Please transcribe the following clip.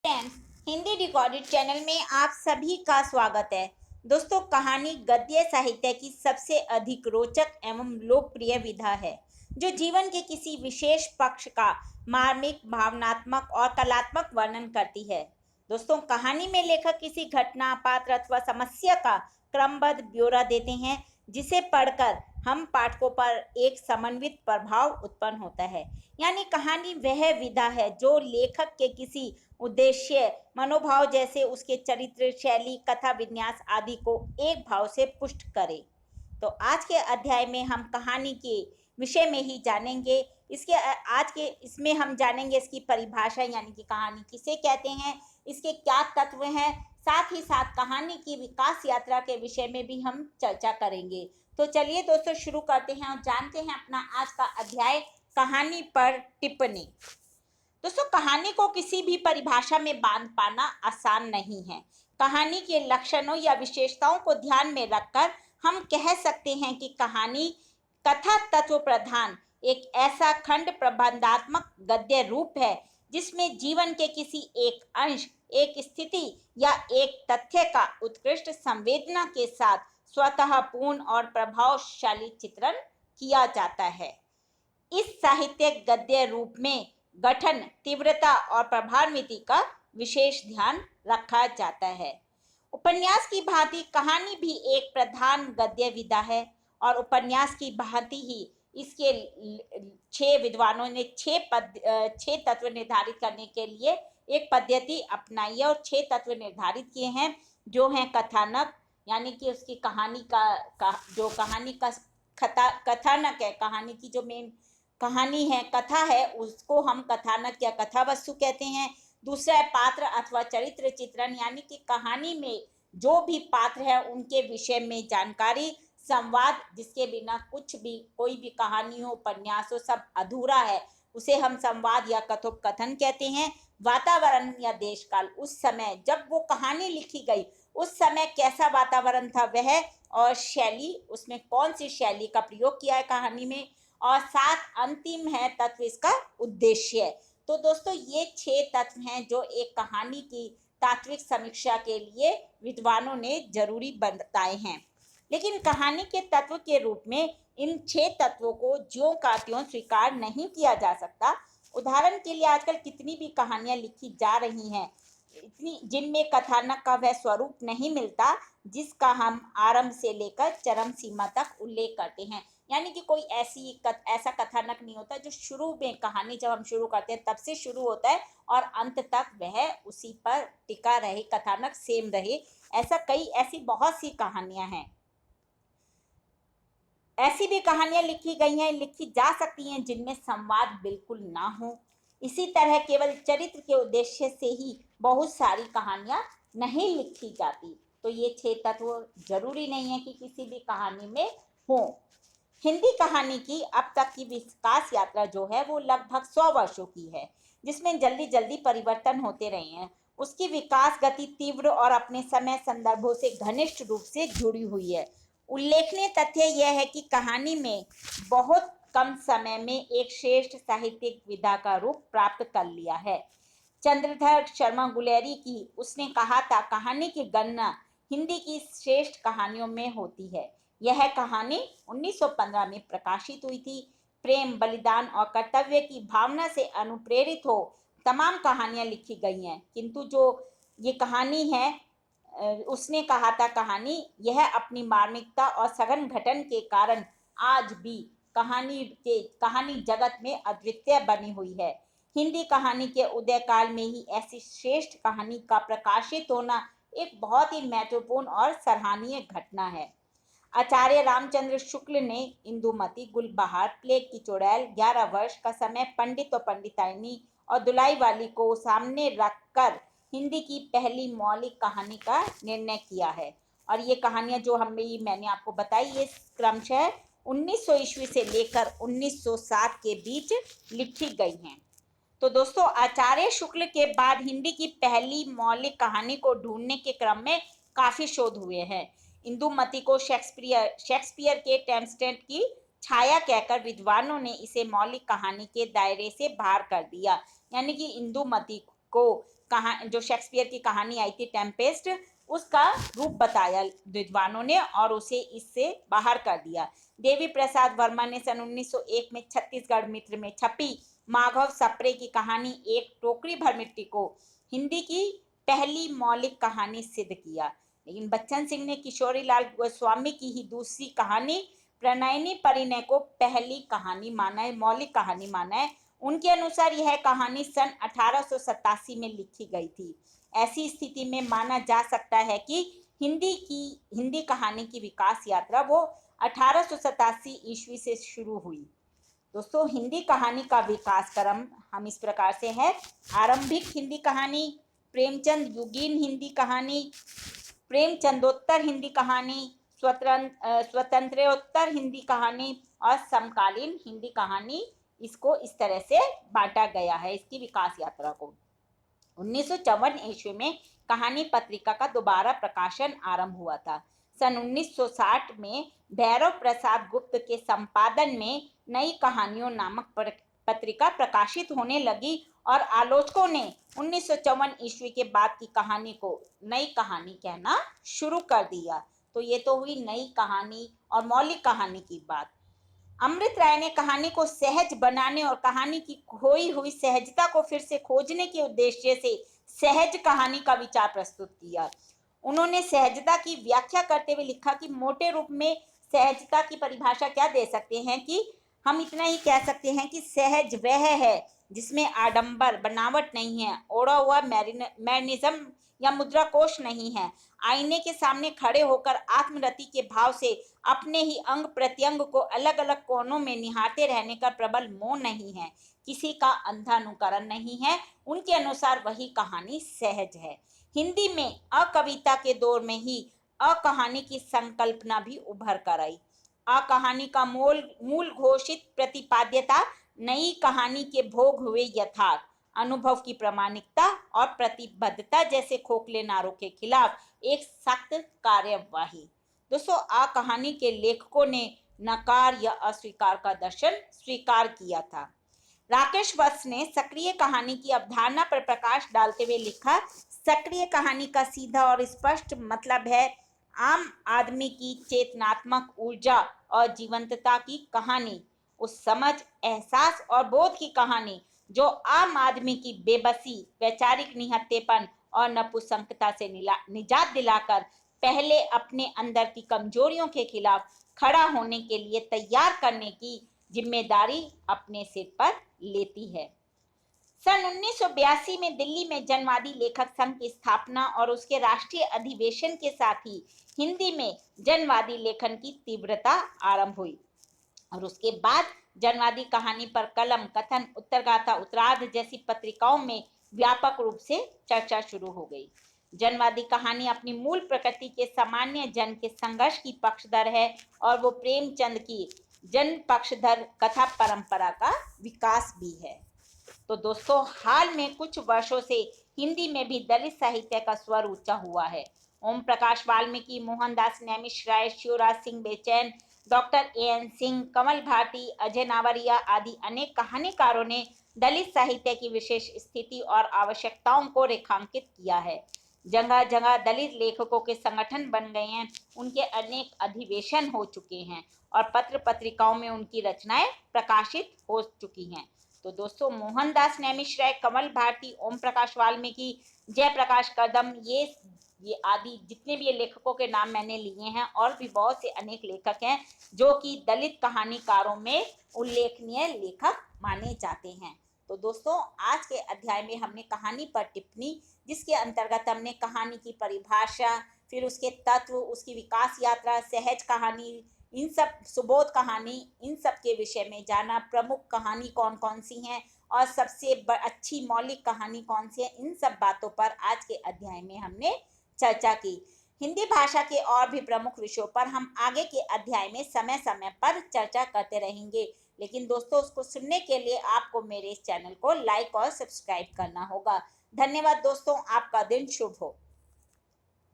Friends, Hindi decoded channel में आप सभी का स्वागत है। दोस्तों, कहानी गद्य साहित्य की सबसे अधिक रोचक एवं लोकप्रिय विधा है जो जीवन के किसी विशेष पक्ष का मार्मिक, भावनात्मक और कलात्मक वर्णन करती है। दोस्तों, कहानी में लेखक किसी घटना, पात्र अथवा समस्या का क्रमबद्ध ब्यौरा देते हैं जिसे पढ़कर हम पाठकों पर एक समन्वित प्रभाव उत्पन्न होता है। यानी कहानी वह विधा है जो लेखक के किसी उद्देश्य, मनोभाव जैसे उसके चरित्र, शैली, कथा विन्यास आदि को एक भाव से पुष्ट करे। तो आज के अध्याय में हम कहानी के विषय में ही जानेंगे। आज के इसमें हम जानेंगे इसकी परिभाषा, यानी कि कहानी किसे कहते हैं, इसके क्या तत्व हैं, साथ ही साथ कहानी की विकास यात्रा के विषय में भी हम चर्चा करेंगे। तो चलिए दोस्तों, शुरू करते हैं और जानते हैं अपना आज का अध्याय, कहानी पर टिप्पणी। दोस्तों, कहानी को किसी भी परिभाषा में बांध पाना आसान नहीं है। कहानी के लक्षणों या विशेषताओं को ध्यान में रखकर हम कह सकते हैं कि कहानी कथा तत्व प्रधान एक ऐसा खंड प्रबंधात्मक गद्य रूप है जिसमें जीवन के किसी एक अंश, एक स्थिति या एक तथ्य का उत्कृष्ट संवेदना के साथ स्वतः पूर्ण और प्रभावशाली चित्रण किया जाता है। इस साहित्यिक गद्य रूप में गठन, तीव्रता और प्रभावान्विति का विशेष ध्यान रखा जाता है। उपन्यास की भांति कहानी भी एक प्रधान गद्य विधा है और उपन्यास की भांति ही इसके 6 विद्वानों ने 6 तत्व निर्धारित करने के लिए एक पद्धति अपनाई है और 6 तत्व निर्धारित किए हैं, जो हैं कथानक, यानी कि उसकी कहानी जो कहानी का कथानक है, कहानी की जो मेन कहानी है, कथा है, उसको हम कथानक या कथा वस्तु कहते हैं। दूसरा है पात्र अथवा चरित्र चित्रण, यानी कि कहानी में जो भी पात्र है उनके विषय में जानकारी, संवाद, जिसके बिना कोई भी कहानी हो, उपन्यास हो, सब अधूरा है, उसे हम संवाद या कथोपकथन कहते हैं। वातावरण या देश काल, उस समय जब वो कहानी लिखी गई उस समय कैसा वातावरण था वह, और शैली, उसमें कौन सी शैली का प्रयोग किया है कहानी में, और साथ अंतिम है तत्व, इसका उद्देश्य। तो दोस्तों, ये 6 तत्व हैं जो एक कहानी की तात्विक समीक्षा के लिए विद्वानों ने जरूरी बताए हैं। लेकिन कहानी के तत्व के रूप में इन 6 तत्वों को ज्यों का त्यों स्वीकार नहीं किया जा सकता। उदाहरण के लिए आजकल कितनी भी कहानियां लिखी जा रही हैं, जिनमें कथानक का वह स्वरूप नहीं मिलता जिसका हम आरंभ से लेकर चरम सीमा तक उल्लेख करते हैं। यानी कि कोई ऐसा कथानक नहीं होता जो शुरू में, कहानी जब हम शुरू करते हैं तब से शुरू होता है और अंत तक वह उसी पर टिका रहे, कथानक सेम रहे। ऐसी बहुत सी कहानियां हैं। ऐसी भी कहानियां लिखी जा सकती हैं जिनमें संवाद बिल्कुल ना हो। इसी तरह केवल चरित्र के उद्देश्य से ही बहुत सारी कहानियां नहीं लिखी जाती। तो ये 6 तत्व जरूरी नहीं है कि किसी भी कहानी में हो। हिंदी कहानी की अब तक की विकास यात्रा जो है वो लगभग 100 वर्षों की है, जिसमें जल्दी जल्दी परिवर्तन होते रहे हैं। उसकी विकास गति तीव्र और अपने समय संदर्भों से घनिष्ठ रूप से जुड़ी हुई है। उल्लेखनीय तथ्य यह है कि कहानी में बहुत कम समय में एक श्रेष्ठ साहित्यिक विधा का रूप प्राप्त कर लिया है। चंद्रधर शर्मा गुलेरी की, उसने कहा था, कहानी की गणना हिंदी की श्रेष्ठ कहानियों में होती है। यह कहानी 1915 में प्रकाशित हुई थी। प्रेम, बलिदान और कर्तव्य की भावना से अनुप्रेरित हो तमाम कहानियां लिखी गई हैं, किंतु जो ये कहानी है, उसने कहा था कहानी, यह अपनी मार्मिकता और सघन घटन के कारण आज भी कहानी जगत में अद्वितीय बनी हुई है। हिंदी कहानी के उदय काल में ही ऐसी श्रेष्ठ कहानी का प्रकाशित होना एक बहुत ही महत्वपूर्ण और सराहनीय घटना है। आचार्य रामचंद्र शुक्ल ने इंदुमती, गुलबहार, प्लेग की चुड़ैल, 11 वर्ष का समय, पंडित और पंडिताइनी और दुलाई वाली को सामने रखकर हिंदी की पहली मौलिक कहानी का निर्णय किया है। और ये कहानियां जो मैंने आपको बताई, ये क्रमशः 1900 ईस्वी से लेकर 1907 के बीच लिखी गई हैं। तो दोस्तों, आचार्य शुक्ल के बाद हिंदी की पहली मौलिक कहानी को ढूंढने के क्रम में काफी शोध हुए हैं। इंदुमती को शेक्सपियर के टेम्पस्टेट की छाया कहकर विद्वानों ने इसे मौलिक कहानी के दायरे से बाहर कर दिया। यानी कि इंदुमती को जो शेक्सपियर की कहानी आई थी टेम्पेस्ट, उसका रूप बताया विद्वानों ने और उसे इससे बाहर कर दिया। देवी प्रसाद वर्मा ने सन 1901 में छत्तीसगढ़ मित्र में छपी माधव सप्रे की कहानी एक टोकरी भर मिट्टी को हिंदी की पहली मौलिक कहानी सिद्ध किया। लेकिन बच्चन सिंह ने किशोरीलाल गोस्वामी की ही दूसरी कहानी प्रणयनी परिणय को पहली कहानी माना है, मौलिक कहानी माना है। उनके अनुसार यह कहानी सन 1887 में लिखी गई थी। ऐसी स्थिति में माना जा सकता है कि हिंदी कहानी की विकास यात्रा वो 1887 ईस्वी से शुरू हुई। दोस्तों, हिंदी कहानी का विकास क्रम हम इस प्रकार से है। आरंभिक हिंदी कहानी, प्रेमचंद युगीन हिंदी कहानी, प्रेमचंदोत्तर हिंदी कहानी, स्वतंत्रोत्तर हिंदी कहानी और समकालीन हिंदी कहानी। इसको इस तरह से बांटा गया है इसकी विकास यात्रा को। 1954 ईस्वी में कहानी पत्रिका का दोबारा प्रकाशन आरंभ हुआ था। सन 1960 में भैरव प्रसाद गुप्त के संपादन में नई कहानियों नामक पत्रिका प्रकाशित होने लगी और आलोचकों ने 1954 ईस्वी के बाद की कहानी को नई कहानी कहना शुरू कर दिया। तो ये तो हुई नई कहानी और मौलिक कहानी की बात। अमृत राय ने कहानी को सहज बनाने और कहानी की खोई हुई सहजता को फिर से खोजने के उद्देश्य से सहज कहानी का विचार प्रस्तुत किया। उन्होंने सहजता की व्याख्या करते हुए लिखा कि मोटे रूप में सहजता की परिभाषा क्या दे सकते हैं कि हम इतना ही कह सकते हैं कि सहज वह है जिसमें आडंबर बनावट नहीं है, ओढ़ा हुआ मैनिज्म या मुद्रा कोश नहीं है, आईने के सामने खड़े होकर आत्मरति के भाव से अपने ही अंग प्रत्यंग को अलग अलग कोनों में निहारते रहने का प्रबल मोह नहीं है, किसी का अंधा अनुकरण नहीं है। उनके अनुसार वही कहानी सहज है। हिंदी में अकविता के दौर में ही अकहानी की संकल्पना भी उभर कर आई। अकहानी का मूल घोषित प्रतिपाद्यता नई कहानी के भोग हुए यथार्थ, अनुभव की प्रामाणिकता और प्रतिबद्धता जैसे खोखले नारों के खिलाफ एक सख्त कार्यवाही। दोस्तों, आ कहानी के लेखकों ने नकार या अस्वीकार का दर्शन स्वीकार किया था। राकेश वत्स ने सक्रिय कहानी की अवधारणा पर प्रकाश डालते हुए लिखा, सक्रिय कहानी का सीधा और स्पष्ट मतलब है आम आदमी की चेतनात्मक ऊर्जा और जीवंतता की कहानी, उस समझ, एहसास और बोध की कहानी जो आम आदमी की बेबसी, वैचारिक निहत्तेपन और नपुंसकता से निजात दिलाकर पहले अपने अंदर की कमजोरियों के खिलाफ खड़ा होने के लिए तैयार करने की जिम्मेदारी अपने सिर पर लेती है। सन 1982 में दिल्ली में जनवादी लेखक संघ की स्थापना और उसके राष्ट्रीय अधिवेशन के साथ ही हिंदी में जनवादी लेखन की तीव्रता आरंभ हुई और उसके बाद जनवादी कहानी पर कलम, कथन, उत्तरगाथा, उत्तरार्ध जैसी पत्रिकाओं में व्यापक रूप से चर्चा शुरू हो गई। जनवादी कहानी अपनी मूल प्रकृति के सामान्य जन के संघर्ष की पक्षधर है और वो प्रेमचंद की जन पक्षधर कथा परंपरा का विकास भी है। तो दोस्तों, हाल में कुछ वर्षों से हिंदी में भी दलित साहित्य का स्वर ऊंचा हुआ है। ओम प्रकाश वाल्मीकि, मोहनदास नैमिषराय, शिवराज सिंह बेचैन, डॉक्टर A.N. सिंह, कमल भारती, अजय नावरिया आदि अनेक कहानीकारों ने दलित साहित्य की विशेष स्थिति और आवश्यकताओं को रेखांकित किया है। जगह जगह दलित लेखकों के संगठन बन गए हैं, उनके अनेक अधिवेशन हो चुके हैं और पत्र पत्रिकाओं में उनकी रचनाएं प्रकाशित हो चुकी हैं। तो दोस्तों, मोहनदास नैमिषराय, कमल भारती, ओम प्रकाश वाल्मीकि, जयप्रकाश कदम, ये आदि जितने भी ये लेखकों के नाम मैंने लिए हैं और भी बहुत से अनेक लेखक हैं जो कि दलित कहानीकारों में उल्लेखनीय लेखक माने जाते हैं। तो दोस्तों, आज के अध्याय में हमने कहानी पर टिप्पणी, जिसके अंतर्गत हमने कहानी की परिभाषा, फिर उसके तत्व, उसकी विकास यात्रा, सहज कहानी, इन सब, सुबोध कहानी, इन सब के विषय में जाना, प्रमुख कहानी कौन कौन सी हैं और सबसे अच्छी मौलिक कहानी कौन सी है, इन सब बातों पर आज के अध्याय में हमने चर्चा की। हिंदी भाषा के और भी प्रमुख विषयों पर हम आगे के अध्याय में समय समय पर चर्चा करते रहेंगे। लेकिन दोस्तों, उसको सुनने के लिए आपको मेरे इस चैनल को लाइक और सब्सक्राइब करना होगा। धन्यवाद दोस्तों, आपका दिन शुभ हो।